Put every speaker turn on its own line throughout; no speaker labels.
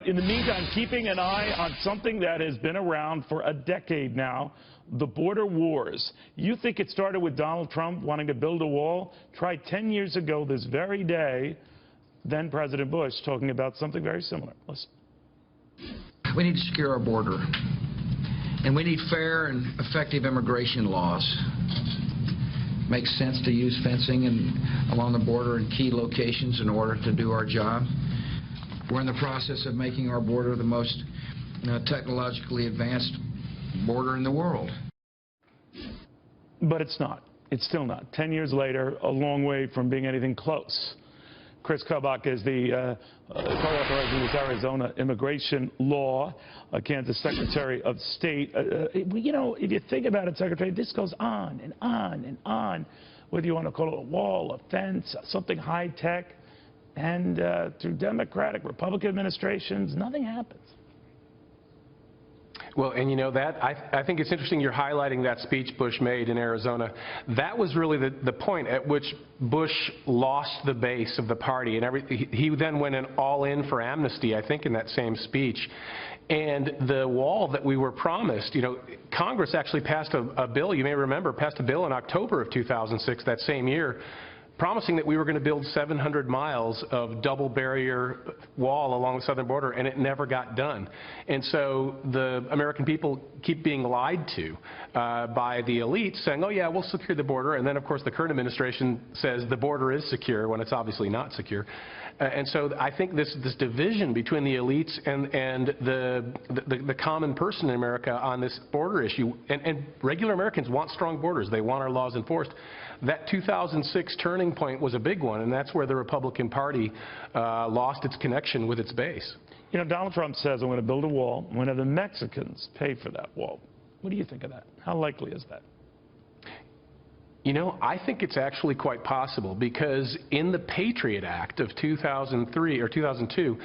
In the meantime, keeping an eye on something that has been around for a decade now, the border wars. You think it started with Donald Trump wanting to build a wall? Try 10 years ago this very day, then President Bush talking about something very similar. Listen.
We need to secure our border, and we need fair and effective immigration laws. Makes sense to use fencing and along the border in key locations in order to do our job. We're in the process of making our border the most technologically advanced border in the world.
But it's not. It's still not. 10 years later, a long way from being anything close. Kris Kobach is the co-author of Arizona immigration law, Kansas Secretary of State. You know, if you think about it, Secretary, this goes on and on and on, whether you want to call it a wall, a fence, something high-tech. And through Democratic, Republican administrations, nothing happens.
Well, and you know that, I think it's interesting you're highlighting that speech Bush made in Arizona. That was really the point at which Bush lost the base of the party. And he then went all in for amnesty, I think, in that same speech. And the wall that we were promised, you know, Congress actually passed a bill, you may remember, passed a bill in October of 2006, that same year, promising that we were going to build 700 miles of double barrier wall along the southern border, and it never got done. And so the American people keep being lied to by the elites, saying, oh yeah, we'll secure the border, and then of course the current administration says the border is secure when it's obviously not secure. And so I think this division between the elites and the common person in America on this border issue, and regular Americans want strong borders. They want our laws enforced. That 2006 turning point was a big one, and that's where the Republican Party lost its connection with its base.
You know, Donald Trump says, I'm going to build a wall. I'm going to have the Mexicans pay for that wall. What do you think of that? How likely is that?
You know, I think it's actually quite possible, because in the Patriot Act of 2003 or 2002,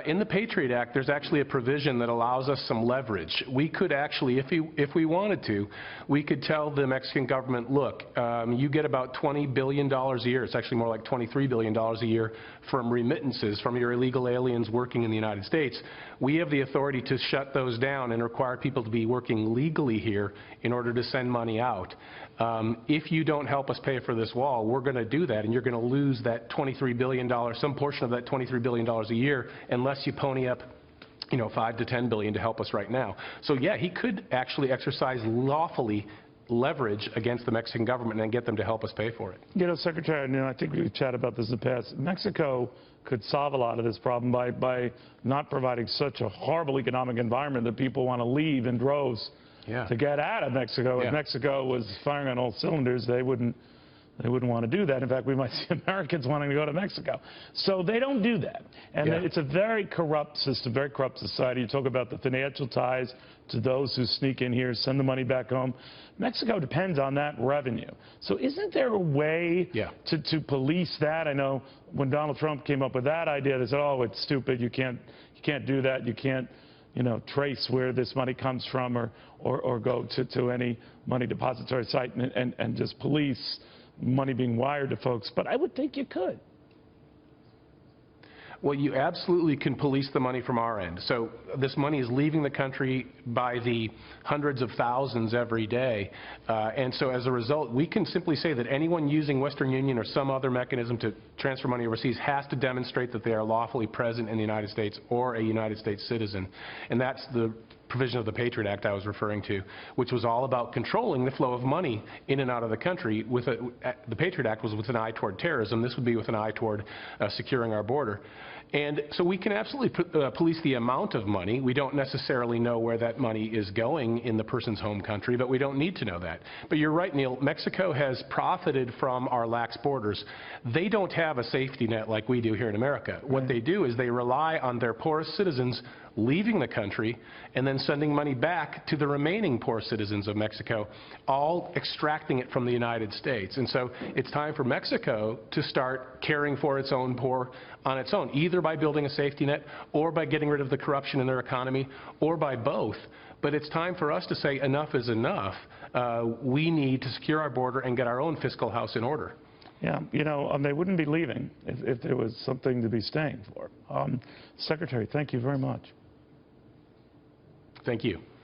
in the Patriot Act, there's actually a provision that allows us some leverage. We could actually, if we wanted to, we could tell the Mexican government, look, you get about $20 billion a year. It's actually more like $23 billion a year from remittances from your illegal aliens working in the United States. We have the authority to shut those down and require people to be working legally here in order to send money out. If you don't help us pay for this wall, we're going to do that, and you're going to lose that $23 billion, some portion of that $23 billion a year, unless you pony up, you know, $5 to $10 billion to help us right now. So yeah, he could actually exercise lawfully leverage against the Mexican government and get them to help us pay for it.
You know, Secretary, I think we've chatted about this in the past. Mexico could solve a lot of this problem by not providing such a horrible economic environment that people want to leave in droves.
Yeah.
To get out of Mexico.
Yeah.
If Mexico was firing on all cylinders, they wouldn't want to do that. In fact, we might see Americans wanting to go to Mexico. So they don't do that. And
yeah.
It's a very corrupt system, very corrupt society. You talk about the financial ties to those who sneak in here, send the money back home. Mexico depends on that revenue. So isn't there a way
yeah.
to police that? I know when Donald Trump came up with that idea, they said, oh, it's stupid. You can't do that. You can't, you know, trace where this money comes from or go to any money depository site and just police money being wired to folks. But I would think you could.
Well, you absolutely can police the money from our end. So this money is leaving the country by the hundreds of thousands every day. And so as a result, we can simply say that anyone using Western Union or some other mechanism to transfer money overseas has to demonstrate that they are lawfully present in the United States or a United States citizen. And that's the provision of the Patriot Act I was referring to, which was all about controlling the flow of money in and out of the country. The Patriot Act was with an eye toward terrorism. This would be with an eye toward securing our border. And so we can absolutely police the amount of money. We don't necessarily know where that money is going in the person's home country, but we don't need to know that. But you're right, Neil. Mexico has profited from our lax borders. They don't have a safety net like we do here in America. Right. What they do is they rely on their poorest citizens leaving the country and then sending money back to the remaining poor citizens of Mexico, all extracting it from the United States. And so it's time for Mexico to start caring for its own poor on its own, either by building a safety net or by getting rid of the corruption in their economy or by both. But it's time for us to say enough is enough. We need to secure our border and get our own fiscal house in order.
Yeah, you know, they wouldn't be leaving if there was something to be staying for. Secretary, thank you very much.
Thank you.